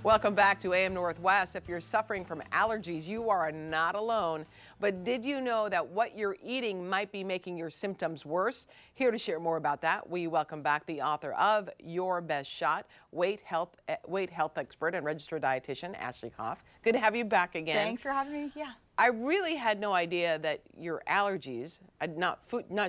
Welcome back to AM Northwest. If you're suffering from allergies, you are not alone. But did you know that what you're eating might be making your symptoms worse? Here to share more about that, we welcome back the author of Your Best Shot, weight health expert and registered dietitian, Ashley Koff. Good to have you back again. Thanks for having me. Yeah. I really had no idea that your allergies, not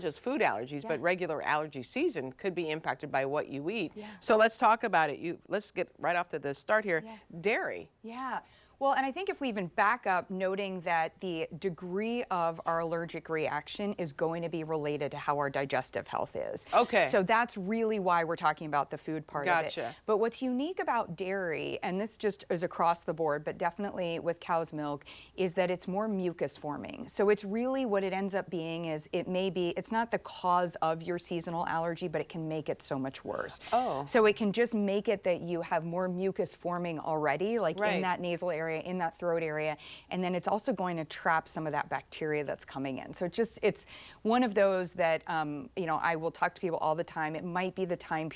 just food allergies, but regular allergy season could be impacted by what you eat. Yeah. So let's talk about it. Let's get right off to the start here. Yeah. Dairy. Yeah. Well, and I think if we even back up, noting that the degree of our allergic reaction is going to be related to how our digestive health is. Okay. So that's really why we're talking about the food part of it. Gotcha. But what's unique about dairy, and this just is across the board, but definitely with cow's milk, is that it's more mucus forming. So it's really what it ends up being is it's not the cause of your seasonal allergy, but it can make it so much worse. Oh. So it can just make it that you have more mucus forming already, like in that nasal area, in that throat area, and then it's also going to trap some of that bacteria that's coming in. So it's one of those that I will talk to people all the time. It might be the time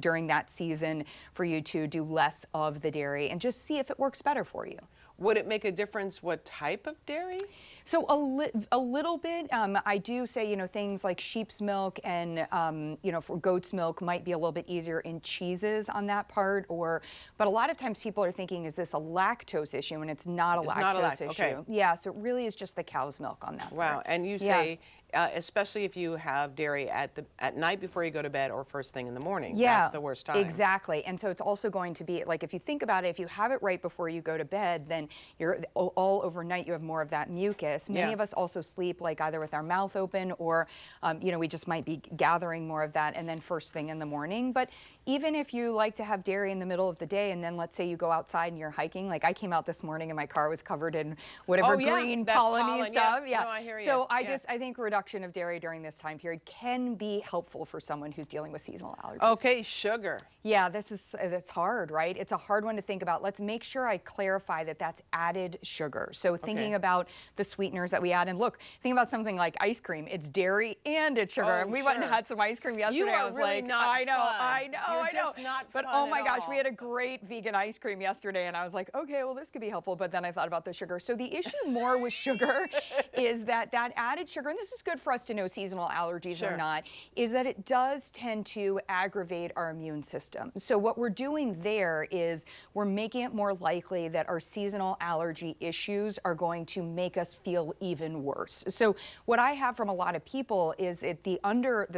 during that season for you to do less of the dairy and just see if it works better for you. Would it make a difference what type of dairy? So a little bit. I do say, things like sheep's milk and, for goat's milk might be a little bit easier in cheeses on that part. But a lot of times people are thinking, is this a lactose issue? And it's not a lactose issue. Okay. Yeah, so it really is just the cow's milk on that Wow. part. And you say, especially if you have dairy at night before you go to bed or first thing in the morning. Yeah, that's the worst time. Exactly. And so it's also going to be, like, if you think about it, if you have it right before you go to bed, then you're all overnight you have more of that mucus. Many of us also sleep like either with our mouth open or, we just might be gathering more of that and then first thing in the morning. But even if you like to have dairy in the middle of the day and then let's say you go outside and you're hiking, like I came out this morning and my car was covered in whatever green pollen-y stuff. Yeah. No, I hear you. So I think reduction of dairy during this time period can be helpful for someone who's dealing with seasonal allergies. Okay, sugar. Yeah, that's hard, right? It's a hard one to think about. Let's make sure I clarify that that's added sugar. So thinking about the sweeteners that we add, and look, think about something like ice cream. It's dairy and it's sugar. And we went and had some ice cream yesterday. I was really like, I know. Just not but fun oh my at gosh, all. we had a great vegan ice cream yesterday, and I was like, okay, well this could be helpful. But then I thought about the sugar. So the issue more with sugar is that added sugar, and this is good for us to know seasonal allergies or not, is that it does tend to aggravate our immune system. So what we're doing there is we're making it more likely that our seasonal allergy issues are going to make us feel even worse. So what I have from a lot of people is that the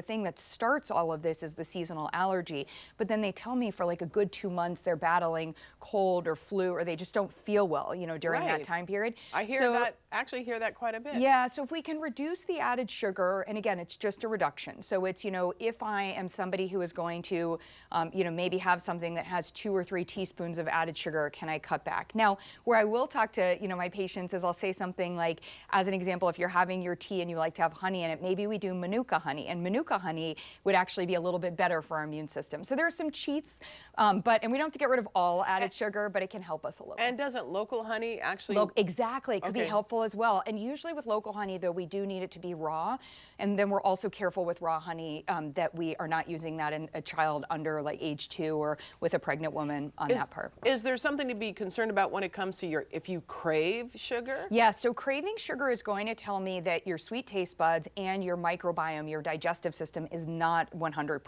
thing that starts all of this is the seasonal allergy, but then they tell me for like a good 2 months they're battling cold or flu or they just don't feel well, during that time period. I actually hear that quite a bit. Yeah, so if we can reduce the added sugar, and again, it's just a reduction. So it's, if I am somebody who is going to, maybe have something that has 2 or 3 teaspoons of added sugar, can I cut back? Now, where I will talk to, my patients is I'll say something like, as an example, if you're having your tea and you like to have honey in it, maybe we do Manuka honey, and Manuka honey would actually be a little bit better for our immune system. So there are some cheats, and we don't have to get rid of all added sugar, but it can help us a little. And doesn't local honey actually? Exactly, it could be helpful as well. And usually with local honey, though, we do need it to be raw, and then we're also careful with raw honey that we are not using that in a child under like age 2 or with a pregnant woman on that part. Is there something to be concerned about when it comes to if you crave sugar? Yeah, so craving sugar is going to tell me that your sweet taste buds and your microbiome, your digestive system is not 100%.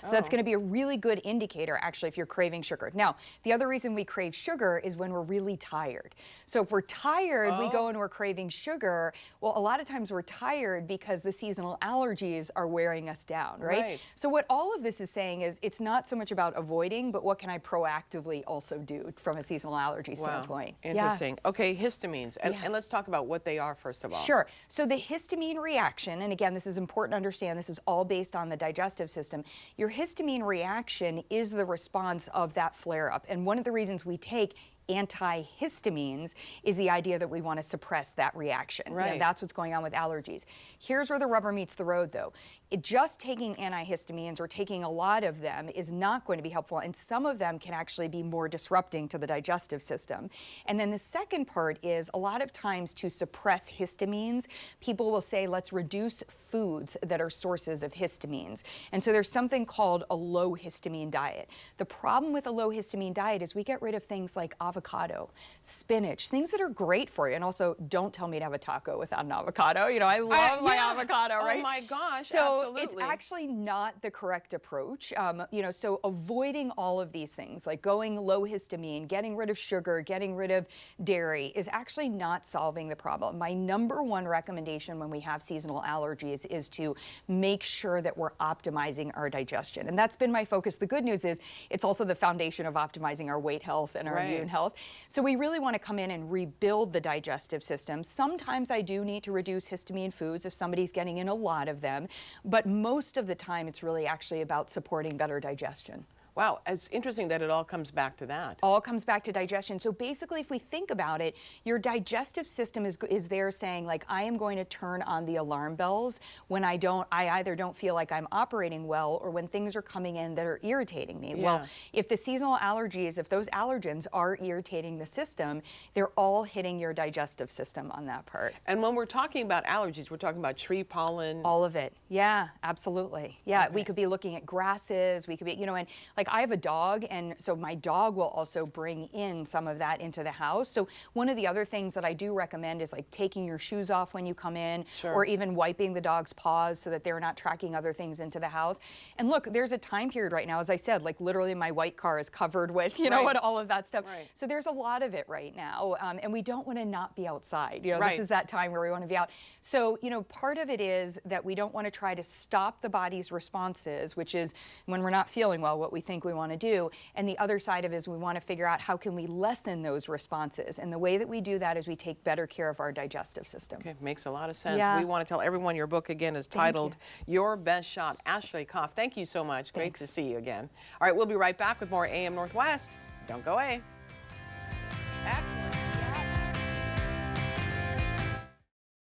So that's going to be a really good indicator actually if you're craving sugar. Now, the other reason we crave sugar is when we're really tired. So if we're tired, we go and we're craving sugar. Well, a lot of times we're tired because the seasonal allergies are wearing us down, right? So what all of this is saying is it's not so much about avoiding, but what can I proactively also do from a seasonal allergy standpoint? Interesting. Okay, histamines. And let's talk about what they are first of all. Sure. So the histamine reaction, and again, this is important to understand, this is all based on the digestive system. Your histamine reaction is the response of that flare-up. And one of the reasons we take antihistamines is the idea that we want to suppress that reaction. Right. And that's what's going on with allergies. Here's where the rubber meets the road, though. Just taking antihistamines or taking a lot of them is not going to be helpful, and some of them can actually be more disrupting to the digestive system. And then the second part is a lot of times to suppress histamines, people will say, let's reduce foods that are sources of histamines. And so there's something called a low histamine diet. The problem with a low histamine diet is we get rid of things like avocado, spinach, things that are great for you. And also, don't tell me to have a taco without an avocado. You know, I love my avocado, right? Oh my gosh, so absolutely. It's actually not the correct approach. You know, so avoiding all of these things, like going low histamine, getting rid of sugar, getting rid of dairy, is actually not solving the problem. My number one recommendation when we have seasonal allergies is to make sure that we're optimizing our digestion. And that's been my focus. The good news is it's also the foundation of optimizing our weight health and our immune health. So we really want to come in and rebuild the digestive system. Sometimes I do need to reduce histamine foods if somebody's getting in a lot of them, but most of the time it's really actually about supporting better digestion. Wow, it's interesting that it all comes back to that. All comes back to digestion. So basically, if we think about it, your digestive system is there saying, like, I am going to turn on the alarm bells when I either don't feel like I'm operating well, or when things are coming in that are irritating me. Yeah. Well, if the seasonal allergies, if those allergens are irritating the system, they're all hitting your digestive system on that part. And when we're talking about allergies, we're talking about tree pollen. All of it. Yeah, absolutely. Yeah, we could be looking at grasses. We could be, you know, and like I have a dog, and so my dog will also bring in some of that into the house. So one of the other things that I do recommend is like taking your shoes off when you come in, or even wiping the dog's paws so that they're not tracking other things into the house. And look, there's a time period right now, as I said, like literally my white car is covered with, you know, what, all of that stuff. So there's a lot of it right now, and we don't want to not be outside. You know, this is that time where we want to be out. So, you know, part of it is that we don't want to try to stop the body's responses, which is when we're not feeling well, what we think we want to do. And the other side of it is we want to figure out how can we lessen those responses. And the way that we do that is we take better care of our digestive system. Okay, makes a lot of sense. Yeah. We want to tell everyone your book again is titled Your Best Shot. Ashley Koff, thank you so much. Great to see you again. All right, we'll be right back with more AM Northwest. Don't go away. Excellent.